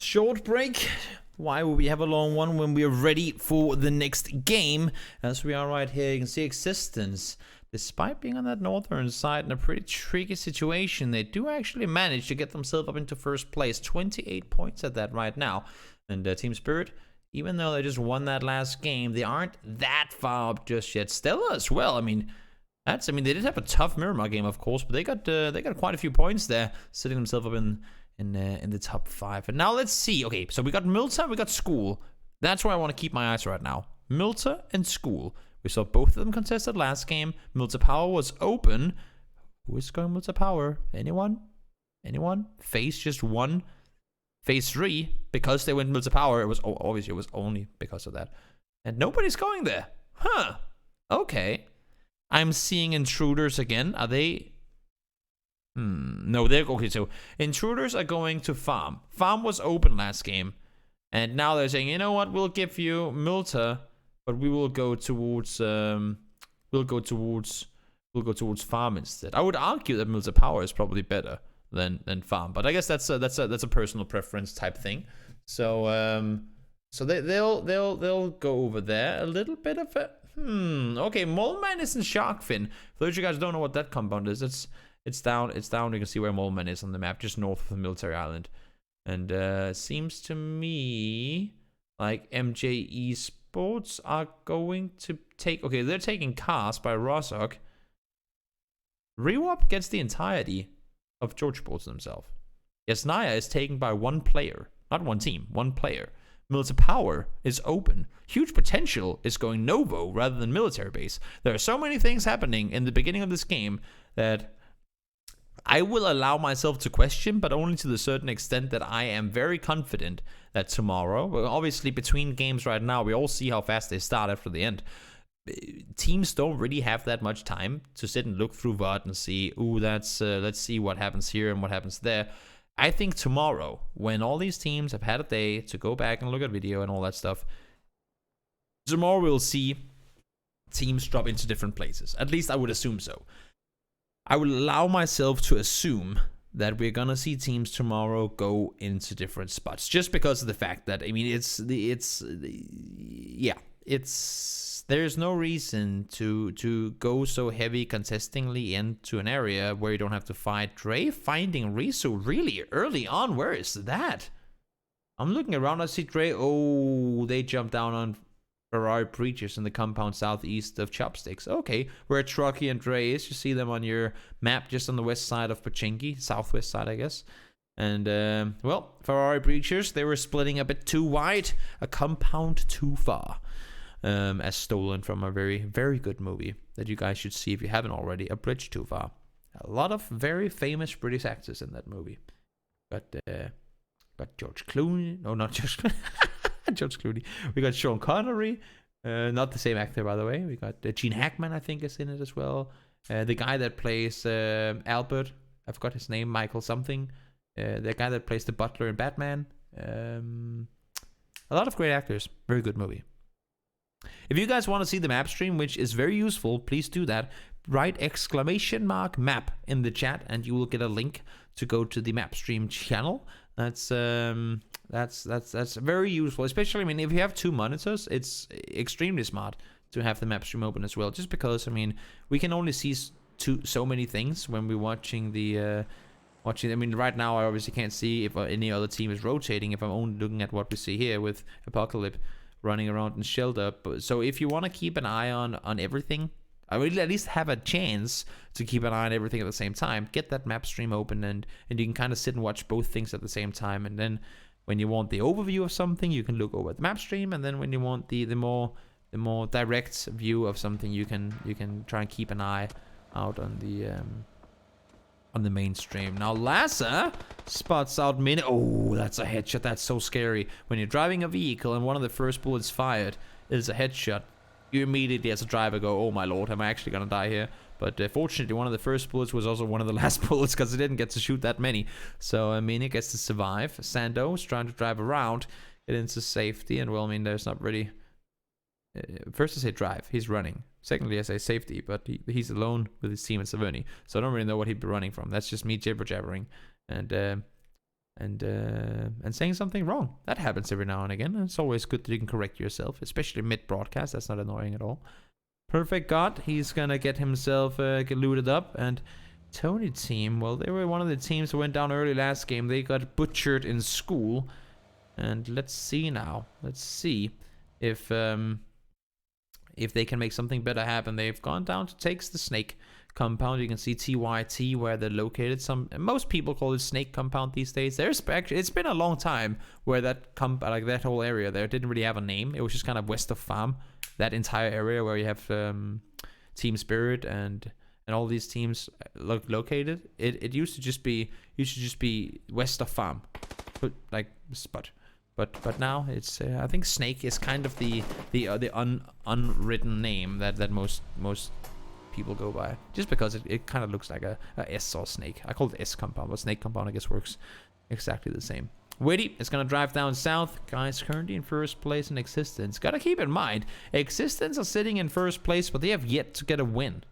Short break. Why would we have a long one when we are ready for the next game? As we are right here, you can see Existence. Despite being on that northern side in a pretty tricky situation, they do actually manage to get themselves up into first place. 28 points at that right now. And Team Spirit, even though they just won that last game, they aren't that far up just yet. Stella as well. I mean, they did have a tough Miramar game, of course, but they got quite a few points there, sitting themselves up in the top 5. And now let's see. Okay, so we got Milta, we got School. That's where I want to keep my eyes right now. Milta and School. We saw both of them contested last game. Milta Power was open. Who is going Milta Power? Anyone? Anyone? Phase just won. Phase 3, because they went Milta Power, it was obviously it was only because of that. And nobody's going there. Huh. Okay. I'm seeing Intruders again. Are they... No, they're... Okay, so Intruders are going to Farm. Farm was open last game. And now they're saying, you know what, we'll give you Milta, but we will go towards Farm instead. I would argue that Milta Power is probably better than Farm, but I guess that's a personal preference type thing. So they'll go over there. A little bit of a okay, MOLNMAN is in Sharkfin. For those of you guys who don't know what that compound is, it's down. You can see where MOLNMAN is on the map, just north of the military island. And seems to me like MJ Esports are going to take... Okay, they're taking Cars by GRHawk. Rewap gets the entirety of George Sports themselves. YaZheSanzhar is taken by one player. Not one team, one player. Military Power is open. Huge Potential is going Novo rather than Military Base. There are so many things happening in the beginning of this game that I will allow myself to question, but only to the certain extent that I am very confident that tomorrow, well, obviously between games right now, we all see how fast they start after the end. Teams don't really have that much time to sit and look through VOD and see, ooh, let's see what happens here and what happens there. I think tomorrow, when all these teams have had a day to go back and look at video and all that stuff, tomorrow we'll see teams drop into different places. At least I would assume so. I will allow myself to assume that we're gonna see teams tomorrow go into different spots, just because of the fact that, I mean, there's no reason to go so heavy contestingly into an area where you don't have to fight. Dre finding Risu really early on. Where is that? I'm looking around. I see Dre. Oh, they jumped down on Ferrari Breaches in the compound southeast of Chopsticks. Okay, where Trucky and Dre is. You see them on your map just on the west side of Pochinki. Southwest side, I guess. And, well, Ferrari Breachers, they were splitting a bit too wide. A compound too far. As stolen from a very, very good movie that you guys should see if you haven't already. A Bridge Too Far. A lot of very famous British actors in that movie. Got George Clooney. No, not George Clooney. George Clooney. We got Sean Connery. Not the same actor, by the way. We got Gene Hackman, I think, is in it as well. The guy that plays Albert. I forgot his name. Michael something. The guy that plays the butler in Batman. A lot of great actors. Very good movie. If you guys want to see the map stream, which is very useful, please do that. Write !map in the chat, and you will get a link to go to the map stream channel. That's very useful, especially, I mean, if you have 2 monitors, it's extremely smart to have the map stream open as well. Just because, I mean, we can only see so many things when we're watching the. I mean, right now I obviously can't see if any other team is rotating. If I'm only looking at what we see here with Apocalypse running around in shelter. So if you want to keep an eye on everything, I will at least have a chance to keep an eye on everything at the same time. Get that map stream open, and you can kind of sit and watch both things at the same time. And then when you want the overview of something, you can look over at the map stream. And then when you want the more direct view of something, you can try and keep an eye out on the mainstream. Now Lassa spots out Min. Oh, that's a headshot. That's so scary. When you're driving a vehicle and one of the first bullets fired is a headshot, you immediately as a driver go, oh my lord, am I actually gonna die here? But fortunately, one of the first bullets was also one of the last bullets, because it didn't get to shoot that many. So Minik gets to survive. Sando's trying to drive around, get into safety, and well, I mean, there's not really... First I say drive, he's running. Secondly, I say safety, but he's alone with his team at Saverni. So I don't really know what he'd be running from. That's just me jibber-jabbering. And and saying something wrong. That happens every now and again. And it's always good that you can correct yourself, especially mid-broadcast. That's not annoying at all. Perfect God, he's gonna get himself get looted up. And TonyTeam, well, they were one of the teams that went down early last game. They got butchered in school. And let's see now. Let's see if they can make something better happen. They've gone down to takes the snake compound. You can see TYT where they're located. Most people call it snake compound these days. It's been a long time where that whole area there didn't really have a name. It was just kind of west of farm. That entire area where you have Team Spirit and all these teams located. It used to just be west of farm, but now it's I think snake is kind of the unwritten name that most people go by, just because it kind of looks like a S or snake. I call it S compound, but snake compound I guess works exactly the same. Witty is gonna drive down south. Guys currently in first place in Existence. Gotta keep in mind, Existence are sitting in first place, but they have yet to get a win.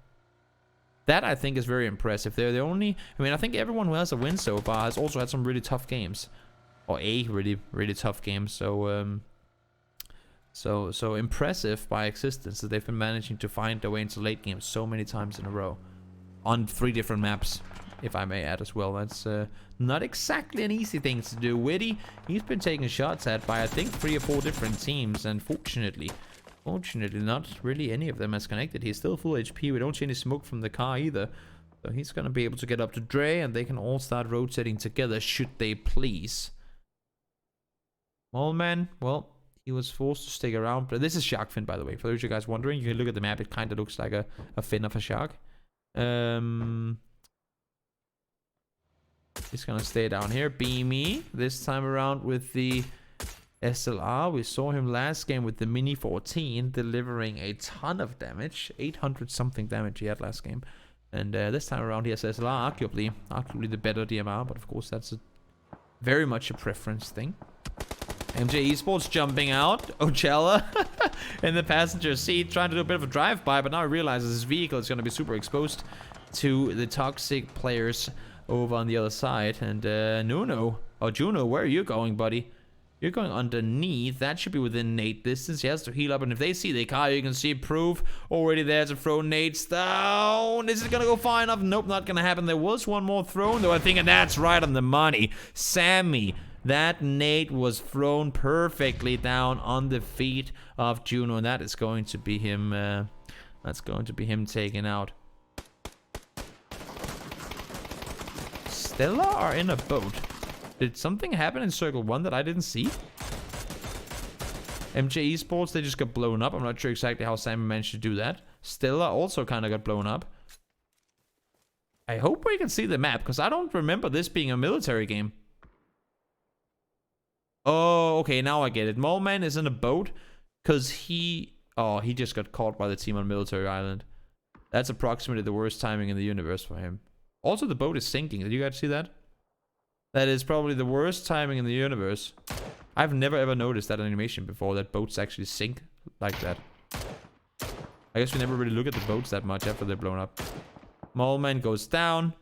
That I think is very impressive. They're the only, I mean, I think everyone who has a win so far has also had some really tough games, or a really tough game. So so impressive by Existence that they've been managing to find their way into late games so many times in a row on 3 different maps, if I may add as well. That's not exactly an easy thing to do. Witty, he's been taking shots at by I think 3 or 4 different teams, and fortunately not really any of them has connected. He's still full HP. We don't see any smoke from the car either, so he's gonna be able to get up to Dre, and they can all start rotating together should they please. MOLNMAN, well, he was forced to stick around. But this is shark fin, by the way. For those of you guys wondering, you can look at the map. It kind of looks like a fin of a shark. He's gonna stay down here. Beami, this time around with the SLR. We saw him last game with the Mini 14, delivering a ton of damage. 800 something damage he had last game. And this time around he has SLR, arguably the better DMR, but of course that's very much a preference thing. MJ Esports jumping out. Ocella in the passenger seat, trying to do a bit of a drive-by, but now he realizes his vehicle is going to be super exposed to the ToxicPlayers over on the other side. And Juno, where are you going, buddy? You're going underneath. That should be within nade distance. He has to heal up, and if they see the car, you can see proof already there to throw nades down. Is it gonna go far enough? Nope, not gonna happen. There was one more thrown, though, I think, and that's right on the money. Sammy, that nade was thrown perfectly down on the feet of Juno, and that is going to be him. That's going to be him taken out. Stella are in a boat. Did something happen in Circle 1 that I didn't see? MJ Esports, they just got blown up. I'm not sure exactly how Sammy managed to do that. Stella also kind of got blown up. I hope we can see the map, because I don't remember this being a military game. Oh, okay, now I get it. MOLNMAN is in a boat, because he just got caught by the team on Military Island. That's approximately the worst timing in the universe for him. Also, the boat is sinking. Did you guys see that? That is probably the worst timing in the universe. I've never ever noticed that animation before, that boats actually sink like that. I guess we never really look at the boats that much after they're blown up. MOLNMAN goes down.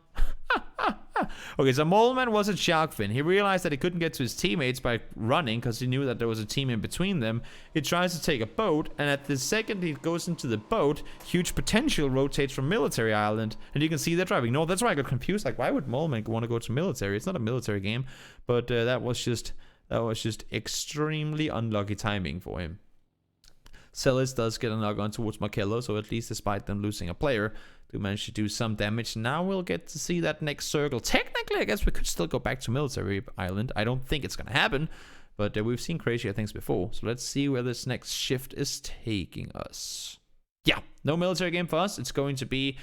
Okay, so MOLNMAN was at Sharkfin. He realized that he couldn't get to his teammates by running because he knew that there was a team in between them. He tries to take a boat, and at the second he goes into the boat, huge potential rotates from Military Island, and you can see they're driving north. That's why I got confused. Like, why would MOLNMAN want to go to military? It's not a military game, but that was just extremely unlucky timing for him. Sellis does get a knock on towards Markello, so at least despite them losing a player, they managed to do some damage. Now we'll get to see that next circle. Technically, I guess we could still go back to Military Island. I don't think it's going to happen, but we've seen crazier things before. So let's see where this next shift is taking us. Yeah, no military game for us. It's going to be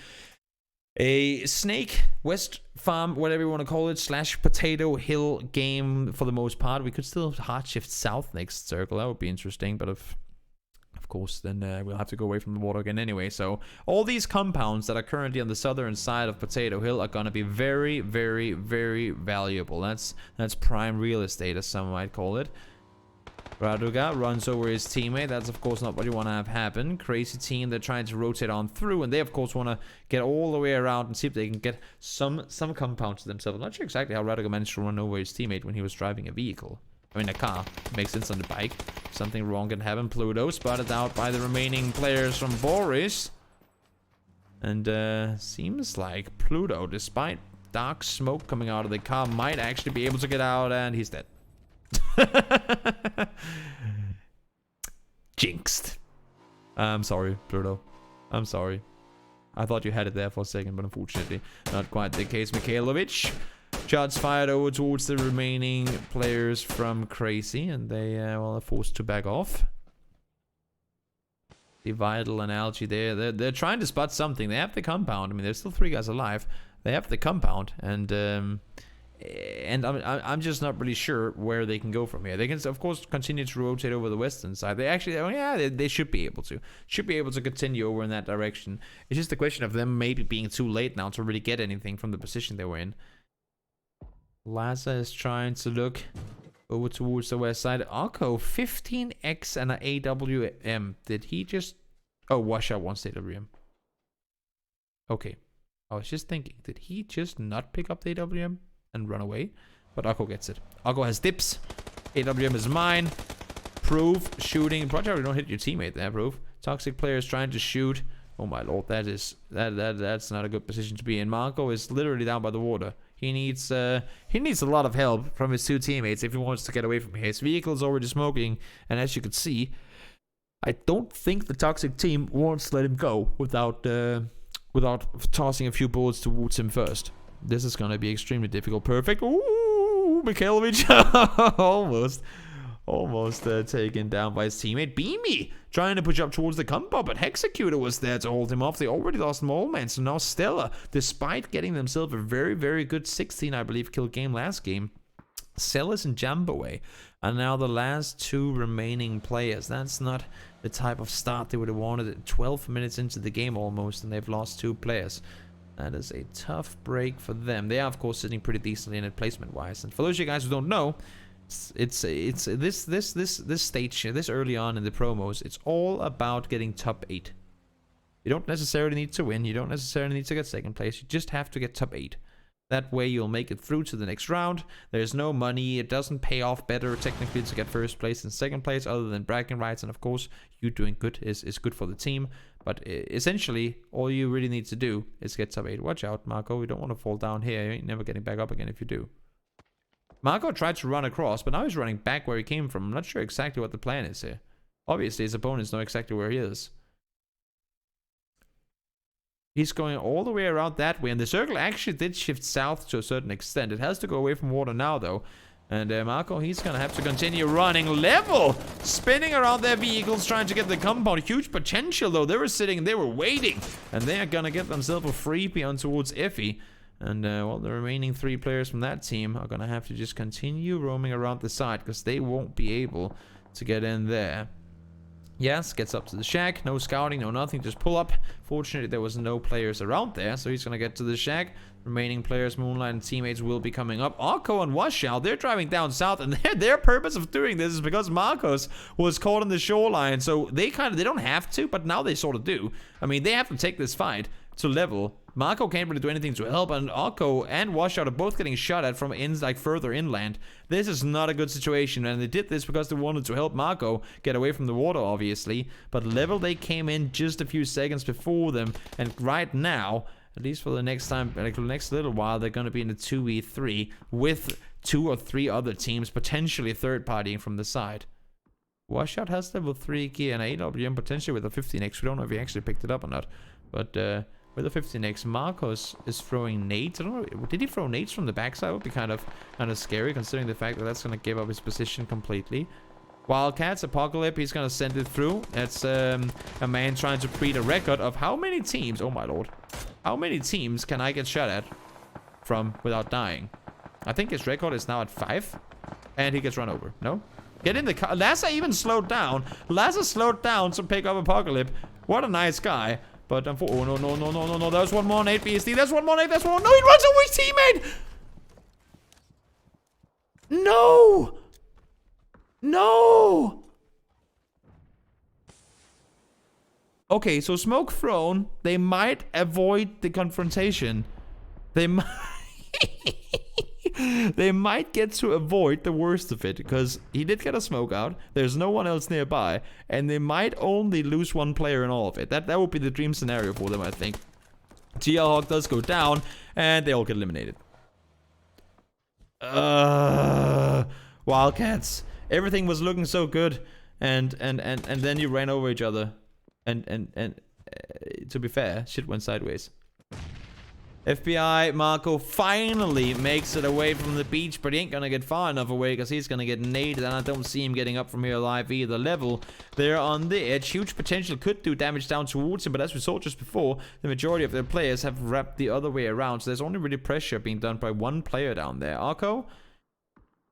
a Snake, West Farm, whatever you want to call it, / Potato Hill game for the most part. We could still hard shift south next circle. That would be interesting, but of course, then we'll have to go away from the water again anyway. So all these compounds that are currently on the southern side of Potato Hill are going to be very, very, very valuable. That's prime real estate, as some might call it. Raduga runs over his teammate. That's, of course, not what you want to have happen. Crazy team, they're trying to rotate on through, and they, of course, want to get all the way around and see if they can get some compound to themselves. I'm not sure exactly how Raduga managed to run over his teammate when he was driving a vehicle. I mean, a car. Makes sense on the bike. Something wrong can happen. Pluto spotted out by the remaining players from Boris. And, seems like Pluto, despite dark smoke coming out of the car, might actually be able to get out, and he's dead. Jinxed. I'm sorry, Pluto. I'm sorry. I thought you had it there for a second, but unfortunately, not quite the case. Mikhailovic. Shots fired over towards the remaining players from Crazy, and they well, are forced to back off. Deividl and Algae, they're trying to spot something. They have the compound. I mean, there's still 3 guys alive. They have the compound, and I'm just not really sure where they can go from here. They can, of course, continue to rotate over the western side. They actually, oh yeah, they should be able to. Should be able to continue over in that direction. It's just a question of them maybe being too late now to really get anything from the position they were in. Laza is trying to look over towards the west side. Akko, 15x and an AWM. Did he just... Oh, Wash out wants AWM. Okay. I was just thinking, did he just not pick up the AWM and run away? But Akko gets it. Akko has dips. AWM is mine. Proof shooting. Project, don't hit your teammate there, Proof. ToxicPlayers trying to shoot. Oh my lord, that's not a good position to be in. Marco is literally down by the water. He needs a lot of help from his 2 teammates if he wants to get away from here. His vehicle's already smoking, and as you can see, I don't think the Toxic team wants to let him go without tossing a few bullets towards him first. This is gonna be extremely difficult. Perfect. Ooh, Mikhailovic almost taken down by his teammate. Beami trying to push up towards the combo, but HeartShift was there to hold him off. They already lost MOLNMAN, so now Stella, despite getting themselves a very, very good 16, I believe, kill game last game, Sellis and Jambawe are now the last 2 remaining players. That's not the type of start they would have wanted at 12 minutes into the game almost, and they've lost 2 players. That is a tough break for them. They are, of course, sitting pretty decently in it placement-wise. And for those of you guys who don't know, it's this stage here, this early on in the promos, it's all about getting top 8. You don't necessarily need to win. You don't necessarily need to get 2nd place. You just have to get top 8. That way you'll make it through to the next round. There's no money. It doesn't pay off better technically to get 1st place and 2nd place other than bragging rights. And of course, you doing good is good for the team. But essentially, all you really need to do is get top 8. Watch out, Marco. You don't want to fall down here. You ain't never getting back up again if you do. Marco tried to run across, but now he's running back where he came from. I'm not sure exactly what the plan is here. Obviously, his opponents know exactly where he is. He's going all the way around that way, and the circle actually did shift south to a certain extent. It has to go away from water now, though. And Marco, he's going to have to continue running level, spinning around their vehicles, trying to get the compound. Huge potential, though. They were sitting, they were waiting, and they are going to get themselves a freebie on towards Effie. And, well, the remaining 3 players from that team are going to have to just continue roaming around the side because they won't be able to get in there. Yes, gets up to the shack. No scouting, no nothing. Just pull up. Fortunately, there was no players around there, so he's going to get to the shack. Remaining players, Moonlight and teammates, will be coming up. Akko and Washout, they're driving down south, and their purpose of doing this is because Marcos was caught on the shoreline, so they don't have to, but now they sort of do. I mean, they have to take this fight to level. Marco can't really do anything to help, and Akko and Washout are both getting shot at from further inland. This is not a good situation, and they did this because they wanted to help Marco get away from the water, obviously. But level, they came in just a few seconds before them, and right now, at least for the next time, like the next little while, they're going to be in a 2v3 with 2 or 3 other teams, potentially third-partying from the side. Washout has level 3 gear and AWM potentially with a 15x. We don't know if he actually picked it up or not, but with a 15x, Marcos is throwing nades. I don't know, did he throw nades from the backside? It would be kind of scary considering the fact that that's going to give up his position completely. Wildcats, Apocalypse, he's going to send it through. That's a man trying to beat a record of how many teams, oh my lord, how many teams can I get shot at from without dying? I think his record is now at 5, and he gets run over. No? Get in the car. Laza even slowed down. Laza slowed down to pick up Apocalypse. What a nice guy. But oh no. There's one more nade, BSD. There's one more nade. There's one more. No, he runs over his teammate. No. No! Okay, so smoke thrown. They might avoid the confrontation. They might... They might get to avoid the worst of it, because he did get a smoke out. There's no one else nearby, and they might only lose one player in all of it. That would be the dream scenario for them, I think. GRHawk does go down, and they all get eliminated. Wildcats. Everything was looking so good, and then you ran over each other, and to be fair, shit went sideways. FBI Marco finally makes it away from the beach, but he ain't gonna get far enough away because he's gonna get naded, and I don't see him getting up from here alive either. Level, they're on the edge. Huge potential, could do damage down towards him, but as we saw just before, the majority of their players have wrapped the other way around, so there's only really pressure being done by one player down there. Arco,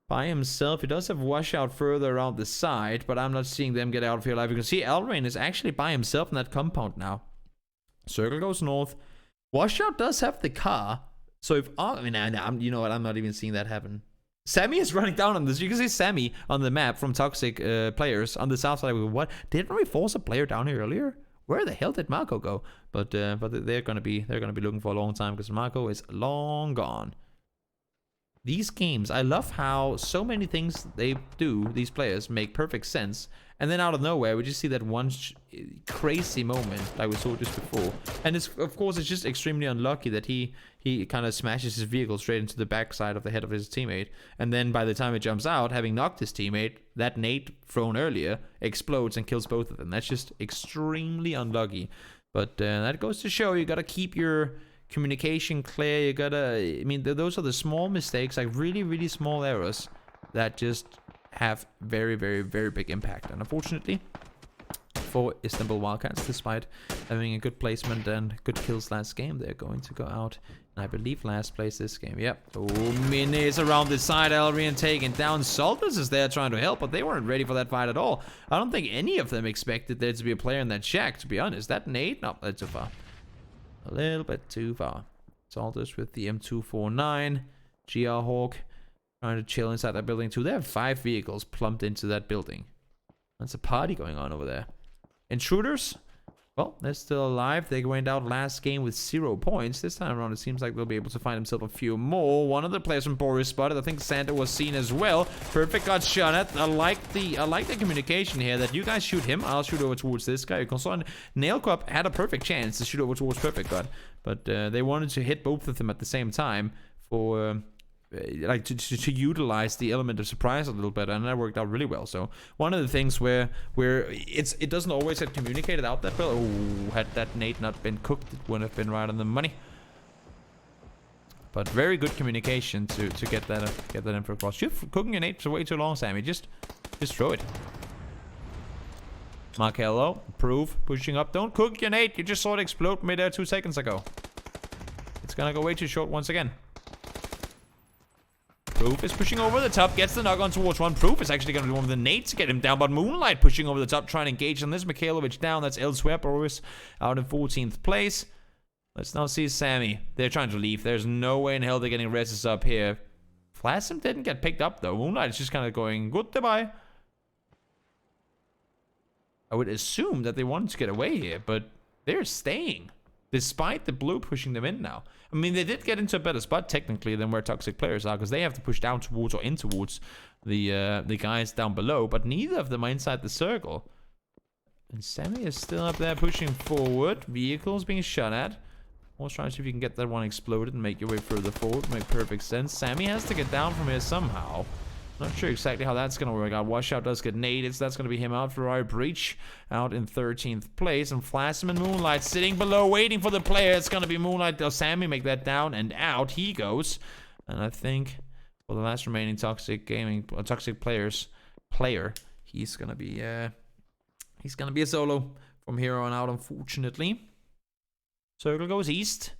by himself, he does have washout further around the side, but I'm not seeing them get out of here alive. You can see alrein is actually by himself in that compound now. Circle goes north. Washout does have the car, so if I mean, you know what? I'm not even seeing that happen. Sammy is running down on this. You can see Sammy on the map from ToxicPlayers on the south side. What? Didn't we force a player down here earlier? Where the hell did Marco go? But they're gonna be looking for a long time because Marco is long gone. These games, I love how so many things they do, these players, make perfect sense. And then out of nowhere, we just see that one crazy moment like we saw just before. And it's, of course, it's just extremely unlucky that he kind of smashes his vehicle straight into the backside of the head of his teammate. And then by the time it jumps out, having knocked his teammate, that nade thrown earlier explodes and kills both of them. That's just extremely unlucky. But that goes to show you gotta keep your communication clear. You gotta, I mean, those are the small mistakes, like really, really small errors that just have very, very, very big impact. And unfortunately for Istanbul Wildcats, despite having a good placement and good kills last game, they're going to go out and I believe last place this game. Yep. Oh, Mini is around the side. Alrein taking down. Zolters is there trying to help, but they weren't ready for that fight at all. I don't think any of them expected there to be a player in that shack, to be honest. That nade? No, that's too far. A little bit too far. Zolters with the M249. GRHawk trying to chill inside that building too. They have 5 vehicles plumped into that building. That's a party going on over there. Intruders, well, they're still alive. They went out last game with 0 points. This time around, it seems like they'll be able to find themselves a few more. One of the players from Boris spotted. I think Santa was seen as well. Perfect got shot at. I like the communication here that you guys shoot him. I'll shoot over towards this guy. Concern Nailcorp had a perfect chance to shoot over towards Perfect God, but they wanted to hit both of them at the same time for like to utilize the element of surprise a little better, and that worked out really well. So one of the things where it doesn't always get communicated out that well. Oh, had that nade not been cooked, it wouldn't have been right on the money. But very good communication to get that info across. You're cooking your nade for way too long, Sammy. Just throw it. Markello, proof, pushing up. Don't cook your nade. You just saw it explode mid-air 2 seconds ago. It's gonna go way too short once again. Proof is pushing over the top, gets the knock on towards one. Proof is actually going to be one of the nades to get him down, but Moonlight pushing over the top, trying to engage on this. Mikhailovich down, that's elsewhere. Boris out in 14th place. Let's now see Sammy. They're trying to leave. There's no way in hell they're getting reses up here. FLasm didn't get picked up, though. Moonlight is just kind of going, goodbye. I would assume that they wanted to get away here, but they're staying, despite the blue pushing them in now. I mean, they did get into a better spot technically than where ToxicPlayers are, because they have to push down towards or in towards the guys down below, but neither of them are inside the circle. And Sammy is still up there pushing forward. Vehicles being shot at. Almost trying to see if you can get that one exploded and make your way further forward. Make perfect sense. Sammy has to get down from here somehow. Not sure exactly how that's going to work out. Washout does get naded, so that's going to be him out. Ferrari Breach out in 13th place. And FLasm and Moonlight sitting below, waiting for the player. It's going to be Moonlight. Does Sammy make that down? And out he goes. And I think for the last remaining ToxicPlayers player, he's going to be a solo from here on out, unfortunately. Circle goes east.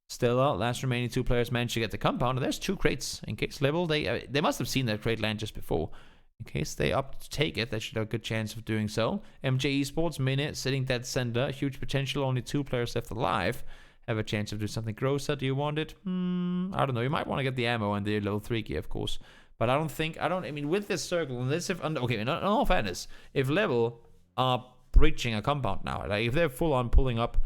Still out, last remaining 2 players managed to get the compound, and there's 2 crates. In case level, they must have seen that crate land just before. In case they opt to take it, they should have a good chance of doing so. MJ Esports, Minute, sitting dead center. Huge potential, only 2 players left alive. Have a chance of doing something grosser. Do you want it? I don't know. You might want to get the ammo and the level 3 gear, of course. But I mean, with this circle, unless if, okay, in all fairness, if level are breaching a compound now, like if they're full on pulling up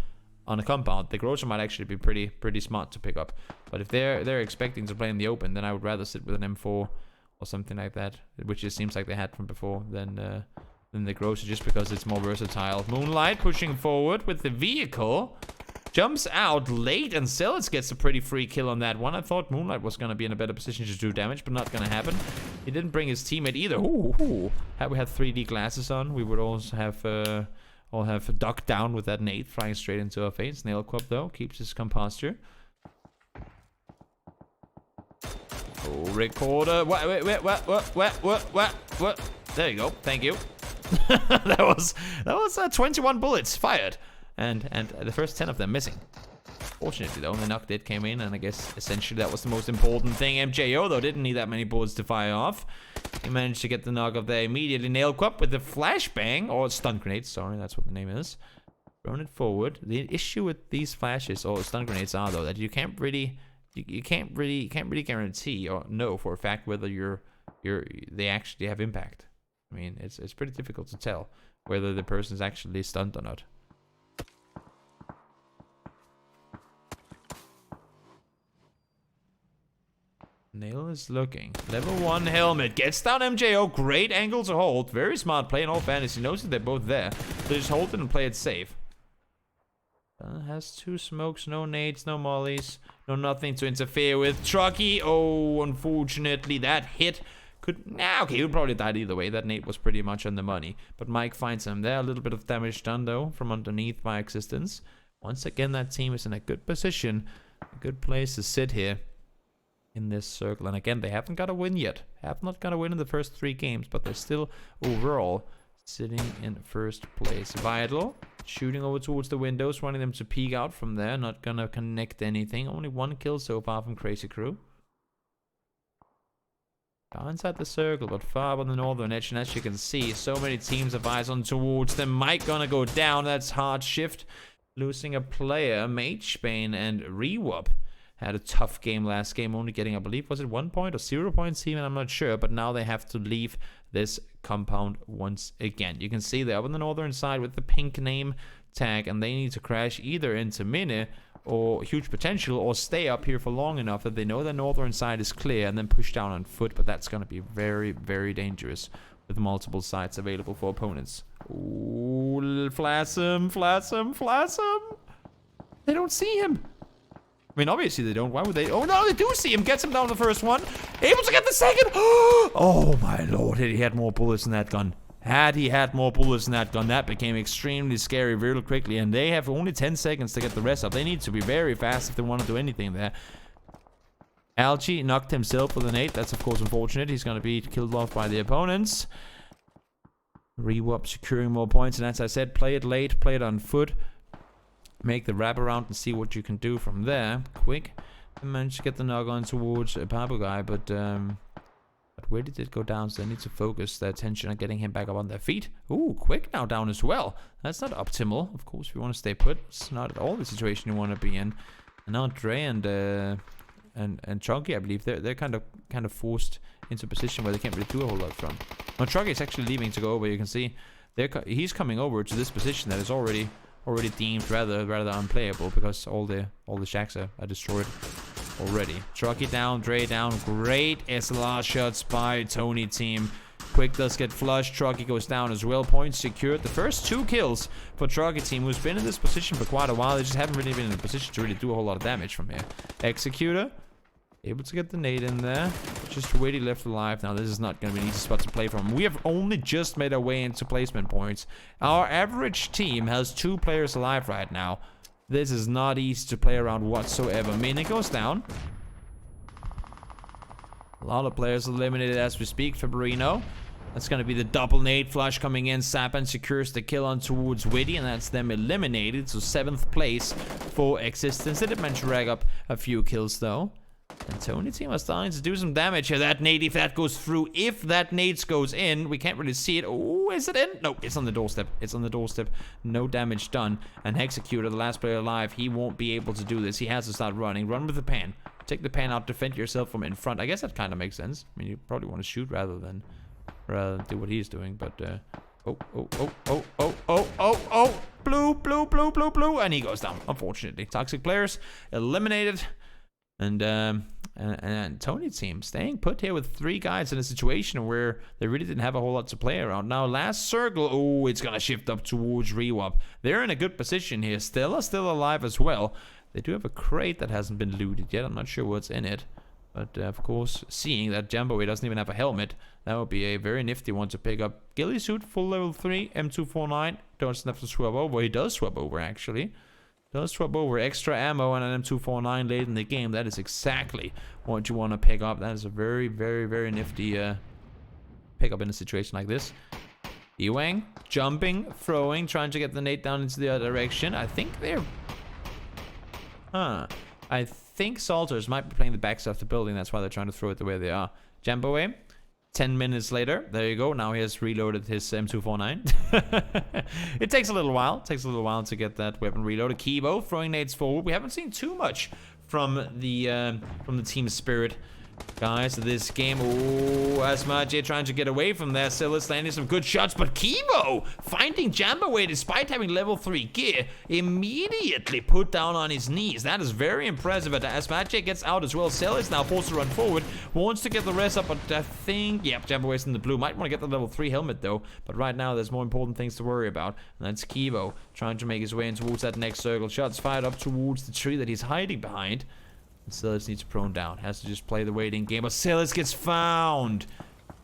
on a compound, the Grocer might actually be pretty smart to pick up. But if they're expecting to play in the open, then I would rather sit with an M4 or something like that, which it seems like they had from before, than the Grocer, just because it's more versatile. MNLT pushing forward with the vehicle. Jumps out late, and Sellis gets a pretty free kill on that one. I thought MNLT was going to be in a better position to do damage, but not going to happen. He didn't bring his teammate either. Had we had 3D glasses on, we would also have ducked down with that nade flying straight into our face. lQuickl, though, keeps his composture. Oh, recorder. What? There you go. Thank you. that was 21 bullets fired. And the first 10 of them missing. Fortunately, though, the knock did came in, and I guess essentially that was the most important thing. MJO, though, didn't need that many bullets to fire off. He managed to get the knock off there immediately. lQuickl with the flashbang, or stun grenade, sorry, that's what the name is. Thrown it forward. The issue with these flashes or stun grenades are, though, that you can't really guarantee or know for a fact whether they actually have impact. I mean, it's pretty difficult to tell whether the person's actually stunned or not. Nail is looking. Level 1 helmet. Gets down MJO. Great angle to hold. Very smart play in all fairness. He knows that they're both there. So just hold it and play it safe. Has 2 smokes. No nades. No mollies. No nothing to interfere with. Trucky. Oh, unfortunately, that hit could... Nah, okay, he would probably died either way. That nade was pretty much on the money. But Mike finds him there. A little bit of damage done, though, from underneath by existence. Once again, that team is in a good position. A good place to sit here in this circle. And again, they haven't got a win yet. Have not got a win in the first 3 games, but they're still overall sitting in first place. Vital shooting over towards the windows, wanting them to peek out from there. Not gonna connect anything. Only 1 kill so far from Crazy Crew. Inside the circle, but far on the northern edge, and as you can see, so many teams have eyes on towards them. Mike gonna go down. That's HeartShift losing a player. mageBane and Rewop had a tough game last game, only getting, I believe, was it 1 point or 0 points even? I'm not sure, but now they have to leave this compound once again. You can see they're up on the northern side with the pink name tag, and they need to crash either into Mini or Huge Potential, or stay up here for long enough that they know the northern side is clear and then push down on foot, but that's going to be very, very dangerous with multiple sides available for opponents. Ooh, FLasm. They don't see him. I mean, obviously they don't. Why would they? Oh, no, they do see him. Gets him down the first one. Able to get the second. Oh, my lord. He had more bullets in that gun. Had he had more bullets in that gun, that became extremely scary very quickly. And they have only 10 seconds to get the rest up. They need to be very fast if they want to do anything there. Algae knocked himself with an 8. That's, of course, unfortunate. He's going to be killed off by the opponents. Rewop securing more points. And as I said, play it late. Play it on foot. Make the wraparound and see what you can do from there. Quick. I managed to get the knock on towards PagyrA, but where did it go down? So they need to focus their attention on getting him back up on their feet. Ooh, Quick now down as well. That's not optimal. Of course, if you want to stay put, it's not at all the situation you want to be in. And now Dre and Chunky, I believe, they're kind of forced into a position where they can't really do a whole lot from. Now Chunky is actually leaving to go over. You can see he's coming over to this position that is already deemed rather unplayable, because all the shacks are destroyed already. Trucky down, Dre down. Great SLR shots by TonyTeam. Quick does get flushed. Trucky goes down as well. Points secured. The first 2 kills for TonyTeam, who's been in this position for quite a while. They just haven't really been in a position to really do a whole lot of damage from here. xKeevo able to get the nade in there. Just really left alive. Now, this is not going to be an easy spot to play from. We have only just made our way into placement points. Our average team has 2 players alive right now. This is not easy to play around whatsoever. Mini goes down. A lot of players eliminated as we speak. Fabrino. That's going to be the double nade flush coming in. Sapan secures the kill on towards Witty, and that's them eliminated. So 7th place for Existence. They did manage to rag up a few kills, though. And TonyTeam are starting to do some damage here. That nade, if that goes through, if that nade goes in, we can't really see it. Oh, is it in? No, it's on the doorstep. It's on the doorstep. No damage done. And xKeevo, the last player alive, he won't be able to do this. He has to start running. Run with the pan. take the pan out, defend yourself from in front. I guess that kind of makes sense. I mean, you probably want to shoot rather than do what he's doing. But blue, and he goes down. Unfortunately, ToxicPlayers eliminated, and TonyTeam staying put here with 3 guys in a situation where they really didn't have a whole lot to play around. Now, last circle, oh, it's gonna shift up towards GRHawk. They're in a good position here. Stella still alive as well. They do have a crate that hasn't been looted yet. I'm not sure what's in it. But, of course, seeing that Jambawe doesn't even have a helmet, that would be a very nifty one to pick up. Ghillie suit, full level 3, M249. Doesn't have to swap over. He does swap over, actually. Does swap over extra ammo and an M249 late in the game. That is exactly what you want to pick up. That is a very, very, very nifty pickup in a situation like this. ewanng, jumping, throwing, trying to get the nade down into the other direction. I think they're... I think Zolters might be playing the backside of the building. That's why they're trying to throw it the way they are. Jambawe, 10 minutes later. There you go. Now he has reloaded his M249. It takes a little while. It takes a little while to get that weapon reloaded. xKeevo throwing nades forward. We haven't seen too much from the team spirit guys this game. Oh, Asmadeyka trying to get away from there. Sellis landing some good shots, but xKeevo finding Jambawe despite having level 3 gear, immediately put down on his knees. That is very impressive. But Asmadeyka gets out as well. Sellis now forced to run forward, wants to get the rest up, but I think, yep, Jambawe's in the blue. Might want to get the level 3 helmet though, but right now there's more important things to worry about, and that's xKeevo trying to make his way in towards that next circle. Shots fired up towards the tree that he's hiding behind. Sellis needs to prone down. Has to just play the waiting game. But Sellis gets found.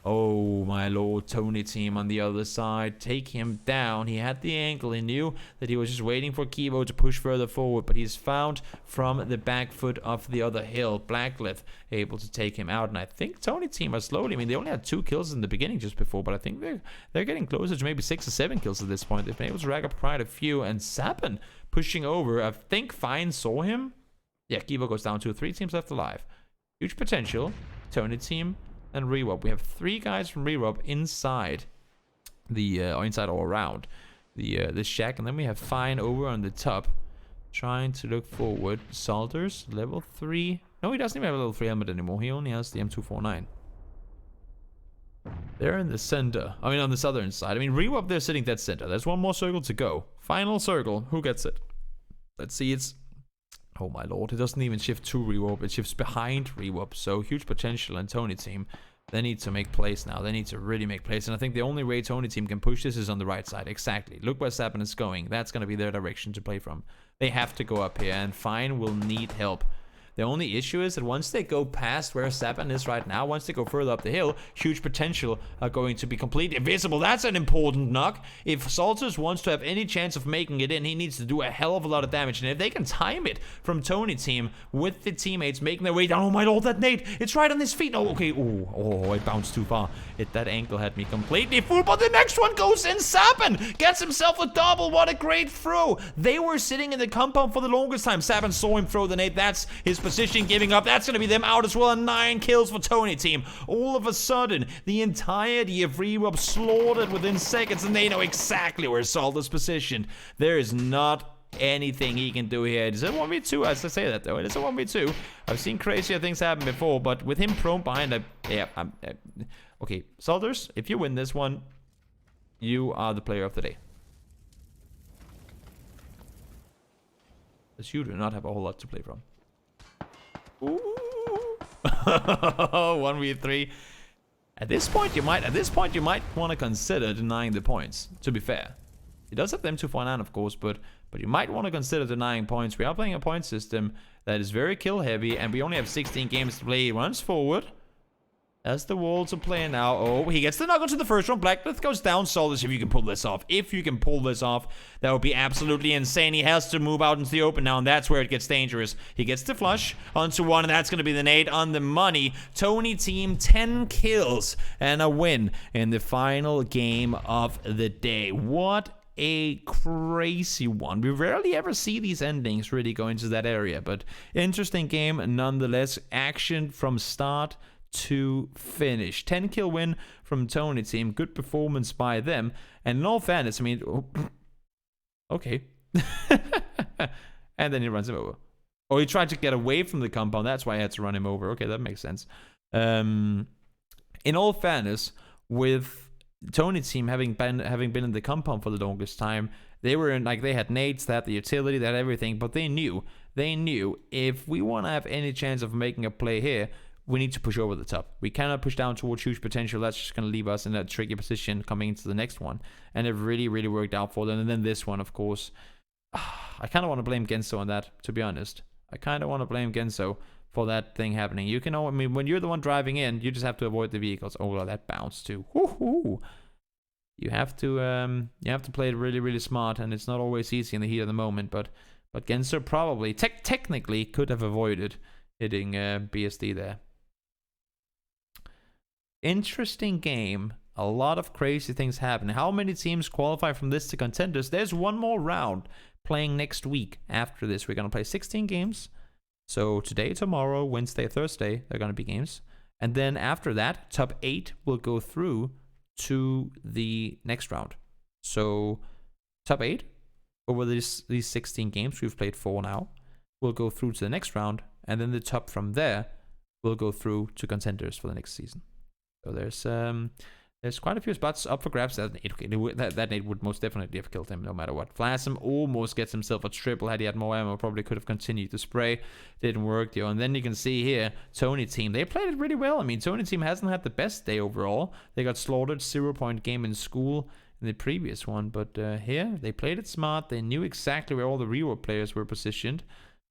Oh, my lord. TonyTeam on the other side. Take him down. He had the angle. He knew that he was just waiting for xKeevo to push further forward. But he's found from the back foot of the other hill. Blackliht able to take him out. And I think TonyTeam are slowly. I mean, they only had 2 kills in the beginning just before. But I think they're getting closer to maybe 6 or 7 kills at this point. They've been able to rack up quite a few. And Sappen pushing over. I think Fine saw him. Yeah, xKeevo goes down to 3 teams left alive. Huge potential. TonyTeam and GRHawk. We have 3 guys from GRHawk inside the inside or around the shack, and then we have Fine over on the top, trying to look forward. Zolters level 3. No, he doesn't even have a level 3 helmet anymore. He only has the M249. They're in the center. I mean, on the southern side. I mean, GRHawk, they're sitting dead center. There's one more circle to go. Final circle. Who gets it? Let's see. It's... Oh my lord, it doesn't even shift to GRHawk, it shifts behind GRHawk, so huge potential. And TonyTeam, they need to make plays now. They need to really make plays, and I think the only way TonyTeam can push this is on the right side. Exactly. Look where Sappen is going. That's going to be their direction to play from. They have to go up here, and Fine will need help. The only issue is that once they go past where Sappen is right now, once they go further up the hill, huge potential are going to be completely invisible. That's an important knock. If Zolters wants to have any chance of making it in, he needs to do a hell of a lot of damage. And if they can time it from TonyTeam with the teammates making their way down, oh my lord, that nade, it's right on his feet. Oh, okay, oh, it bounced too far. That ankle had me completely fooled, but the next one goes in. Sappen gets himself a double. What a great throw. They were sitting in the compound for the longest time. Sappen saw him throw the nade. That's his position, giving up. That's going to be them out as well. And 9 kills for TonyTeam. All of a sudden, the entirety of GRHawk slaughtered within seconds, and they know exactly where Zolters positioned. There is not anything he can do here. It's a 1v2, as I say that though. It is a 1v2. I've seen crazier things happen before, but with him prone behind, okay, Zolters, if you win this one, you are the player of the day. As you do not have a whole lot to play from. Ooh. 1v3. At this point you might want to consider denying the points, to be fair. He does have the M249, of course, but you might want to consider denying points. We are playing a point system that is very kill heavy, and we only have 16 games to play. He runs forward as the walls are playing now. Oh, he gets the knock onto the first one. Blackliht goes down. Zolters, if you can pull this off. If you can pull this off, that would be absolutely insane. He has to move out into the open now, and that's where it gets dangerous. He gets the flush onto one, and that's going to be the nade on the money. TonyTeam, 10 kills and a win in the final game of the day. What a crazy one. We rarely ever see these endings really go into that area, but interesting game nonetheless. Action from start to finish. 10 kill win from TonyTeam. Good performance by them. And in all fairness, I mean, okay. And then he runs him over. Oh, he tried to get away from the compound. That's why I had to run him over. Okay, that makes sense. In all fairness, with TonyTeam having been in the compound for the longest time, they were in, like, they had nades, they had the utility, they had everything, but they knew if we want to have any chance of making a play here, we need to push over the top. We cannot push down towards huge potential. That's just going to leave us in a tricky position coming into the next one. And it really, really worked out for them. And then this one, of course, I kind of want to blame GenSo on that, to be honest. I kind of want to blame GenSo for that thing happening. You can, I mean, when you're the one driving in, you just have to avoid the vehicles. Oh, well, that bounced too. Woohoo! You have to play it really, really smart, and it's not always easy in the heat of the moment. But GenSo probably technically could have avoided hitting BSD there. Interesting game. A lot of crazy things happen. How many teams qualify from this to contenders? There's one more round playing next week. After this, we're gonna play 16 games. So today, tomorrow, Wednesday, Thursday, they're gonna be games. And then after that, top 8 will go through to the next round. So top 8 over these 16 games, we've played 4 now, will go through to the next round, and then the top from there will go through to contenders for the next season. So there's quite a few spots up for grabs. That nade would most definitely have killed him no matter what. FLasm almost gets himself a triple. Had he had more ammo, probably could have continued to spray. Didn't work, yo. And then you can see here, TonyTeam. They played it really well. I mean, TonyTeam hasn't had the best day overall. They got slaughtered, 0-point game in school in the previous one. But here, they played it smart. They knew exactly where all the rewarp players were positioned.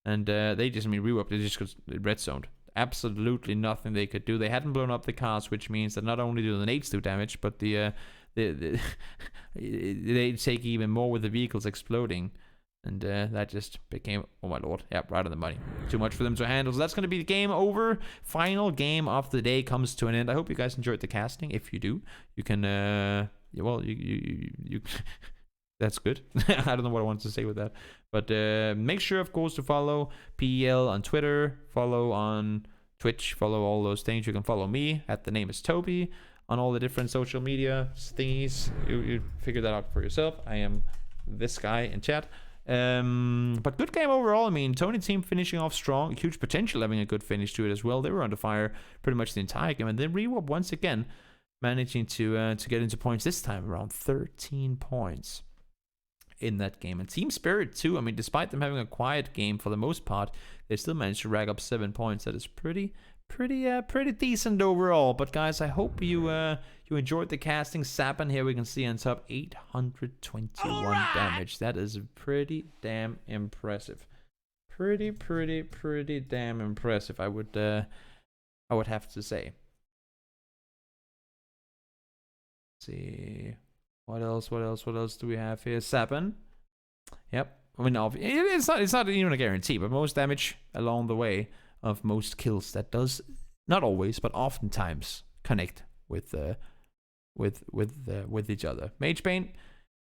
And they just, I mean, rewarp, they just got red zoned. Absolutely nothing they could do. They hadn't blown up the cars, which means that not only do the nades do damage, but they take even more with the vehicles exploding. And that just became, oh my lord, yeah, right on the money. Too much for them to handle. So that's going to be the game over. Final game of the day comes to an end. I hope you guys enjoyed the casting. If you do, you can, well, you that's good. I don't know what I wanted to say with that. But make sure, of course, to follow PEL on Twitter, follow on Twitch, follow all those things. You can follow me at the name is Toby on all the different social media thingies. You figure that out for yourself. I am this guy in chat. But good game overall. I mean, TonyTeam finishing off strong. Huge potential having a good finish to it as well. They were under fire pretty much the entire game. And then rewarp once again, managing to get into points this time, around 13 points. In that game. And Team Spirit too, I mean, despite them having a quiet game for the most part, they still managed to rag up 7 points. That is pretty decent overall. But guys, I hope you enjoyed the casting. Sappin here we can see on top 821 damage. That is pretty damn impressive. Pretty damn impressive, I would have to say. Let's see. What else do we have here? Sappin. Yep. I mean, it's not even a guarantee, but most damage along the way of most kills. That does not always, but oftentimes connect with each other. mageBane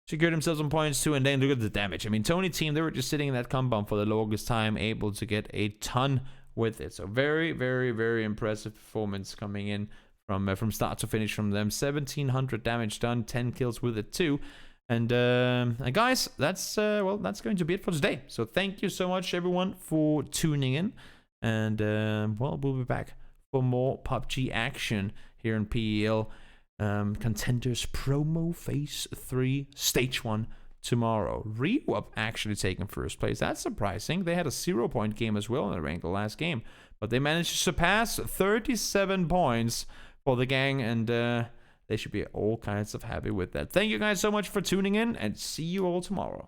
secured himself some points too, and then look at the damage. I mean, TonyTeam, they were just sitting in that compound for the longest time, able to get a ton with it. So very impressive performance coming in. From start to finish from them. 1700 damage done, 10 kills with it too. And guys, that's going to be it for today. So thank you so much everyone for tuning in. And well, we'll be back for more PUBG action here in PEL Contenders Promo Phase 3 Stage 1 tomorrow. GRHawk actually taking first place. That's surprising. They had a 0-point game as well in the Erangel last game. But they managed to surpass 37 points for the gang, and they should be all kinds of happy with that. Thank you guys so much for tuning in, and see you all tomorrow.